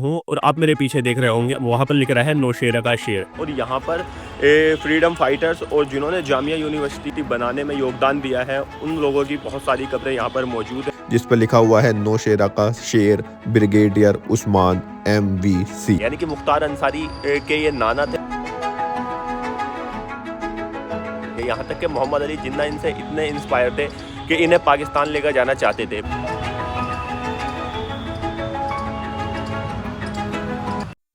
हूँ और आप मेरे पीछे देख रहे होंगे वहाँ पर लिख रहा है नौशेरा का शेर। और यहाँ पर फ्रीडम फाइटर्स और जिन्होंने जामिया यूनिवर्सिटी बनाने में योगदान दिया है उन लोगों की बहुत सारी कब्रें यहाँ पर मौजूद हैं, जिस पर लिखा हुआ है नौशेरा का शेर ब्रिगेडियर उस्मान MVC। यानी कि मुख्तार अंसारी के ये नाना थे। यहाँ तक कि मोहम्मद अली जिन्ना इनसे इतने इंस्पायर थे कि इन्हें पाकिस्तान लेकर जाना चाहते थे।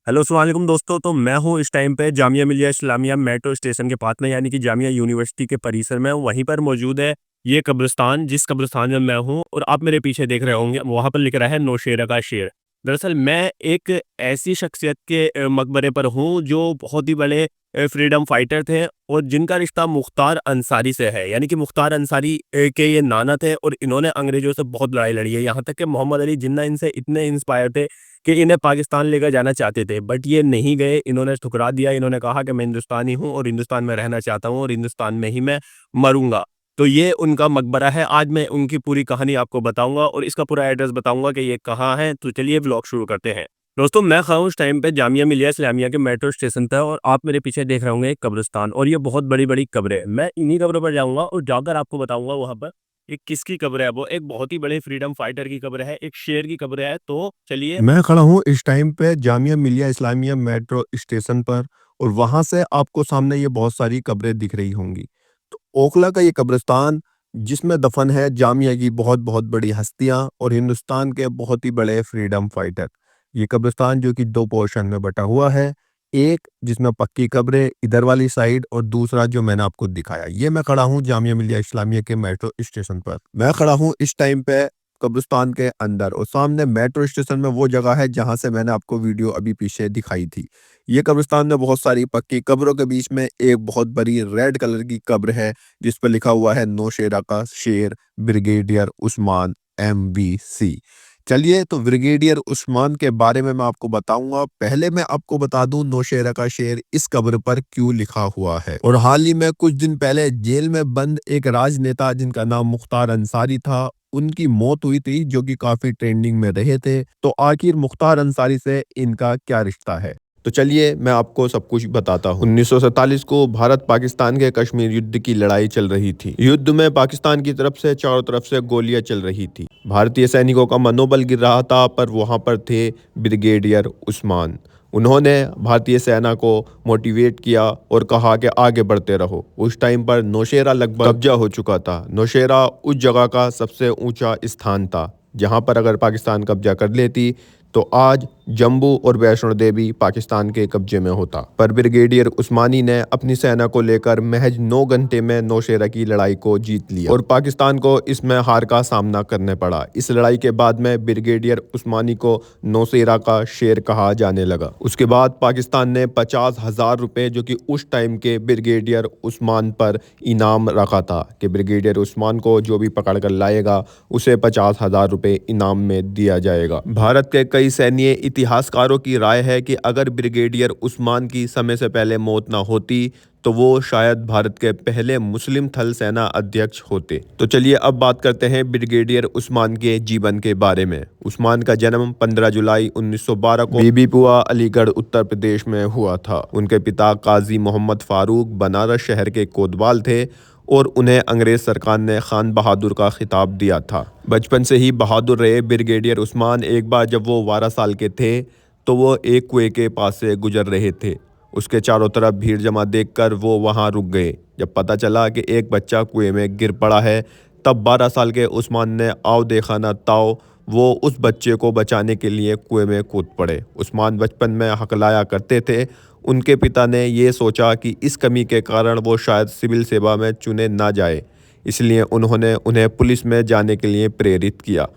हेलो अस्सलाम वालेकुम दोस्तों, तो मैं हूँ इस टाइम पे जामिया मिलिया इस्लामिया मेट्रो स्टेशन के पास में, यानी कि जामिया यूनिवर्सिटी के परिसर में। वहीं पर मौजूद है ये कब्रिस्तान, जिस कब्रिस्तान में मैं हूँ और आप मेरे पीछे देख रहे होंगे वहाँ पर लिख रहा है नौशेरा का शेर। दरअसल मैं एक ऐसी शख्सियत के मकबरे पर हूँ जो बहुत ही बड़े फ्रीडम फाइटर थे और जिनका रिश्ता मुख्तार अंसारी से है। यानी कि मुख्तार अंसारी के ये नाना थे और इन्होंने अंग्रेजों से बहुत लड़ाई लड़ी है। यहाँ तक कि मोहम्मद अली जिन्ना इनसे इतने इंस्पायर थे कि इन्हें पाकिस्तान लेकर जाना चाहते थे, बट ये नहीं गए। इन्होंने ठुकरा दिया। इन्होंने कहा कि मैं हिंदुस्तानी हूँ और हिंदुस्तान में रहना चाहता हूँ और हिंदुस्तान में ही मैं मरूंगा। तो ये उनका मकबरा है। आज मैं उनकी पूरी कहानी आपको बताऊंगा और इसका पूरा एड्रेस बताऊंगा कि ये कहाँ है। तो चलिए व्लॉग शुरू करते हैं। दोस्तों, मैं खड़ा हूँ उस टाइम पे जामिया मिलिया इस्लामिया के मेट्रो स्टेशन पर और आप मेरे पीछे देख रहे होंगे एक कब्रिस्तान, और ये बहुत बड़ी बड़ी कब्रें। मैं इन्हीं कब्रों पर जाऊंगा और जाकर आपको बताऊंगा वहाँ पर एक किसकी कब्र है। वो एक बहुत ही बड़े फ्रीडम फाइटर की कब्र है, एक शेर की कब्र है। तो चलिए। मैं खड़ा हूँ इस टाइम पे जामिया मिलिया इस्लामिया मेट्रो स्टेशन पर, और वहां से आपको सामने ये बहुत सारी कब्रें दिख रही होंगी। तो ओखला का ये कब्रिस्तान, जिसमें दफन है जामिया की बहुत बहुत बड़ी हस्तियां और हिंदुस्तान के बहुत ही बड़े फ्रीडम फाइटर। ये कब्रिस्तान जो कि दो पोर्शन में बटा हुआ है, एक जिसमें पक्की कब्रें इधर वाली साइड और दूसरा जो मैंने आपको दिखाया। ये मैं खड़ा हूँ जामिया मिलिया इस्लामिया के मेट्रो स्टेशन पर। मैं खड़ा हूँ इस टाइम पे कब्रिस्तान के अंदर, और सामने मेट्रो स्टेशन में वो जगह है जहां से मैंने आपको वीडियो अभी पीछे दिखाई थी। ये कब्रिस्तान में बहुत सारी पक्की कब्रों के बीच में एक बहुत बड़ी रेड कलर की कब्र है जिस पर लिखा हुआ है नौशेरा का शेर ब्रिगेडियर उस्मान MVC। चलिए, तो ब्रिगेडियर उस्मान के बारे में मैं आपको बताऊंगा। पहले मैं आपको बता दूं नौशेरा का शेर इस कब्र पर क्यों लिखा हुआ है। और हाल ही में कुछ दिन पहले जेल में बंद एक राजनेता जिनका नाम मुख्तार अंसारी था, उनकी मौत हुई थी, जो कि काफी ट्रेंडिंग में रहे थे। तो आखिर मुख्तार अंसारी से इनका क्या रिश्ता है, तो चलिए मैं आपको सब कुछ बताता हूँ। 1947 को भारत पाकिस्तान के कश्मीर युद्ध की लड़ाई चल रही थी। युद्ध में पाकिस्तान की तरफ से चारों तरफ से गोलियां चल रही थी। भारतीय सैनिकों का मनोबल गिर रहा था, पर वहां पर थे ब्रिगेडियर उस्मान। उन्होंने भारतीय सेना को मोटिवेट किया और कहा कि आगे बढ़ते रहो। उस टाइम पर नौशेरा लगभग कब्जा हो चुका था। नौशेरा उस जगह का सबसे ऊंचा स्थान था जहां पर अगर पाकिस्तान कब्जा कर लेती तो आज जम्मू और वैष्णो देवी पाकिस्तान के कब्जे में होता। पर ब्रिगेडियर उस्मानी ने अपनी सेना को लेकर महज 9 घंटे में नौशेरा की लड़ाई को जीत लिया और पाकिस्तान को इसमें हार का सामना करने पड़ा। इस लड़ाई के बाद में ब्रिगेडियर उस्मानी को नौशेरा का शेर कहा जाने लगा। उसके बाद पाकिस्तान ने 50,000 रुपए, जो कि उस टाइम के ब्रिगेडियर उस्मान पर इनाम रखा था कि ब्रिगेडियर उस्मान को जो भी पकड़ कर लाएगा उसे 50,000 रुपए इनाम में दिया जाएगा। भारत के कई सैन्य इतिहासकारों की राय है कि अगर ब्रिगेडियर उस्मान की समय से पहले मौत ना होती तो वो शायद भारत के पहले मुस्लिम थल सेना अध्यक्ष होते। तो चलिए अब बात करते हैं ब्रिगेडियर उस्मान के जीवन के बारे में। उस्मान का जन्म 15 जुलाई 1912 को बीबीपुरा अलीगढ़ उत्तर प्रदेश में हुआ था। उनके पिता काजी मोहम्मद फारूक बनारस शहर के कोतवाल थे और उन्हें अंग्रेज सरकार ने खान बहादुर का खिताब दिया था। बचपन से ही बहादुर रहे ब्रिगेडियर उस्मान। एक बार जब वो 12 साल के थे तो वो एक कुएं के पास से गुजर रहे थे। उसके चारों तरफ भीड़ जमा देखकर वो वहां रुक गए। जब पता चला कि एक बच्चा कुएं में गिर पड़ा है, तब 12 साल के उस्मान ने आओ देखा ना ताओ, वो उस बच्चे को बचाने के लिए कुएं में कूद पड़े। उस्मान बचपन में हकलाया करते थे। उनके पिता ने ये सोचा कि इस कमी के कारण वो शायद सिविल सेवा में चुने ना जाए, इसलिए उन्होंने उन्हें पुलिस में जाने के लिए प्रेरित किया।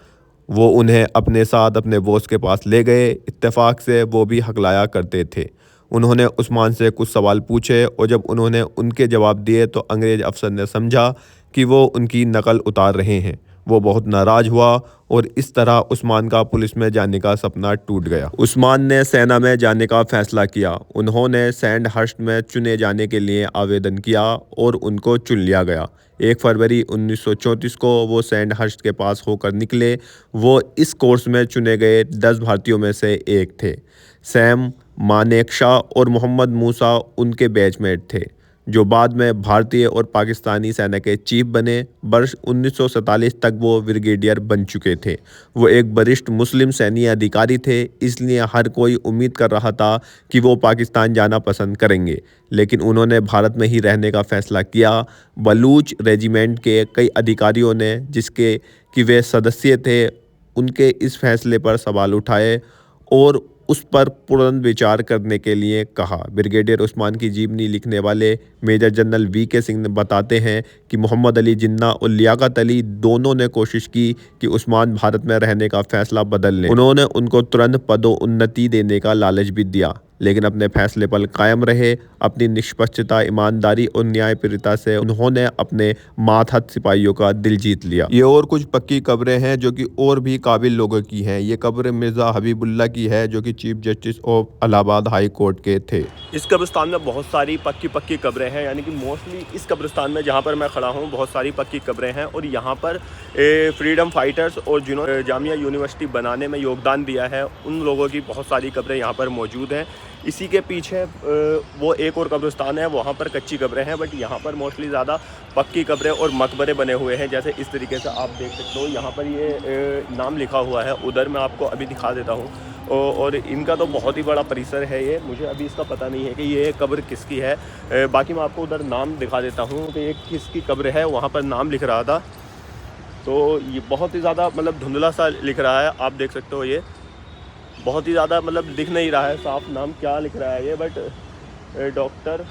वो उन्हें अपने साथ अपने बॉस के पास ले गए। इत्तेफाक से वो भी हकलाया करते थे। उन्होंने उस्मान से कुछ सवाल पूछे और जब उन्होंने उनके जवाब दिए तो अंग्रेज अफसर ने समझा कि वो उनकी नकल उतार रहे हैं। वो बहुत नाराज हुआ और इस तरह उस्मान का पुलिस में जाने का सपना टूट गया। उस्मान ने सेना में जाने का फैसला किया। उन्होंने सैंडहर्स्ट में चुने जाने के लिए आवेदन किया और उनको चुन लिया गया। 1 फरवरी 1934 को वो सैंड हर्स्ट के पास होकर निकले। वो इस कोर्स में चुने गए 10 भारतीयों में से एक थे। सैम, मानेकशॉ और मोहम्मद मूसा उनके बैचमेट थे, जो बाद में भारतीय और पाकिस्तानी सेना के चीफ बने। वर्ष 1947 तक वो ब्रिगेडियर बन चुके थे। वो एक वरिष्ठ मुस्लिम सैन्य अधिकारी थे, इसलिए हर कोई उम्मीद कर रहा था कि वो पाकिस्तान जाना पसंद करेंगे, लेकिन उन्होंने भारत में ही रहने का फैसला किया। बलूच रेजिमेंट के कई अधिकारियों ने, जिसके कि वे सदस्य थे, उनके इस फैसले पर सवाल उठाए और उस पर पुनर्विचार करने के लिए कहा। ब्रिगेडियर उस्मान की जीवनी लिखने वाले मेजर जनरल वी.के. सिंह बताते हैं कि मोहम्मद अली जिन्ना और लियाकत अली दोनों ने कोशिश की कि उस्मान भारत में रहने का फैसला बदल लें। उन्होंने उनको तुरंत पदोन्नति देने का लालच भी दिया, लेकिन अपने फैसले पर कायम रहे। अपनी निष्पक्षता, ईमानदारी और न्यायप्रियता से उन्होंने अपने मातहत सिपाहियों का दिल जीत लिया। ये और कुछ पक्की कब्रें हैं जो कि और भी काबिल लोगों की हैं। ये कब्र मिर्ज़ा हबीबुल्ला की है, जो कि chief justice of Allahabad high court के थे। इस कब्रिस्तान में बहुत सारी पक्की कब्रें हैं, यानी कि मोस्टली इस कब्रिस्तान में जहाँ पर मैं खड़ा हूँ बहुत सारी पक्की कब्रें हैं। और यहाँ पर फ्रीडम फाइटर्स और जिन्होंने जामिया यूनिवर्सिटी बनाने में योगदान दिया है, उन लोगों की बहुत सारी कब्रें यहाँ पर मौजूद हैं। इसी के पीछे वो एक और कब्रिस्तान है, वहाँ पर कच्ची कब्रें हैं, बट यहाँ पर मोस्टली ज़्यादा पक्की कब्रें और मकबरे बने हुए हैं। जैसे इस तरीके से आप देख सकते हो, यहाँ पर ये नाम लिखा हुआ है। उधर मैं आपको अभी दिखा देता हूँ। और इनका तो बहुत ही बड़ा परिसर है ये, मुझे अभी इसका पता नहीं है कि ये कब्र किसकी है। बाकी मैं आपको उधर नाम दिखा देता हूँ कि ये किसकी कब्र है। वहाँ पर नाम लिख रहा था, तो ये बहुत ही ज़्यादा मतलब धुंधला सा लिख रहा है। आप देख सकते हो, ये बहुत ही ज़्यादा मतलब दिख नहीं रहा है साफ नाम क्या लिख रहा है ये, बट डॉक्टर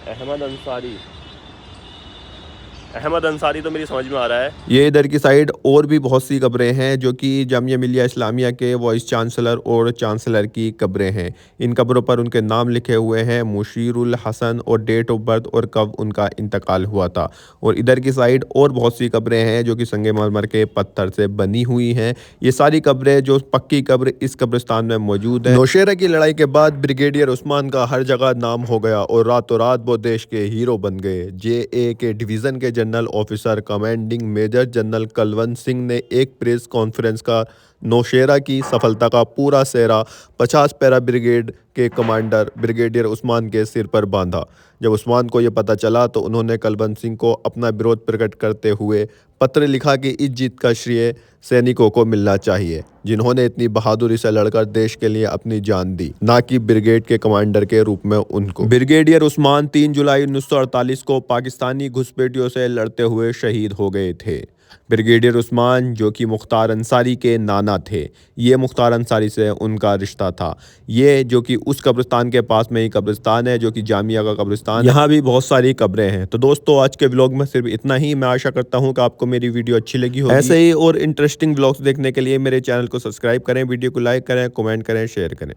अहमद अंसारी तो मेरी समझ में आ रहा है। ये इधर की साइड और भी बहुत सी कब्रें हैं जो कि जामिया मिलिया इस्लामिया के वाइस चांसलर और चांसलर की कब्रें हैं। इन कब्रों पर उनके नाम लिखे हुए हैं, मुशीरुल हसन और डेट ऑफ बर्थ और कब उनका इंतकाल हुआ था। और इधर की साइड और बहुत सी कब्रें हैं जो कि संगमरमर के पत्थर से बनी हुई हैं। ये सारी कब्रें जो पक्की कब्र इस कब्रिस्तान में मौजूद है। नौशेरा की लड़ाई के बाद ब्रिगेडियर उस्मान का हर जगह नाम हो गया और रातों रात वो देश के हीरो बन गए। JA के डिवीज़न के general officer commanding major general Kulwant Singh ने एक प्रेस कॉन्फ्रेंस का नौशेरा की सफलता का पूरा सेहरा 50 पैरा ब्रिगेड के कमांडर ब्रिगेडियर उस्मान के सिर पर बांधा। जब उस्मान को यह पता चला तो उन्होंने कुलवंत सिंह को अपना विरोध प्रकट करते हुए पत्र लिखा कि इस जीत का श्रेय सैनिकों को मिलना चाहिए, जिन्होंने इतनी बहादुरी से लड़कर देश के लिए अपनी जान दी, ना कि ब्रिगेड के कमांडर के रूप में उनको। ब्रिगेडियर उस्मान 3 जुलाई 1948 को पाकिस्तानी घुसपैठियों से लड़ते हुए शहीद हो गए थे। ब्रिगेडियर उस्मान जो कि मुख्तार अंसारी के नाना थे, ये मुख्तार अंसारी से उनका रिश्ता था। ये जो कि उस कब्रिस्तान के पास में ही कब्रिस्तान है जो कि जामिया का कब्रिस्तान, यहाँ भी बहुत सारी कब्रें हैं। तो दोस्तों, आज के व्लॉग में सिर्फ इतना ही। मैं आशा करता हूँ कि आपको मेरी वीडियो अच्छी लगी होगी। ऐसे ही और इंटरेस्टिंग व्लॉग्स देखने के लिए मेरे चैनल को सब्सक्राइब करें, वीडियो को लाइक करें, कमेंट करें, शेयर करें।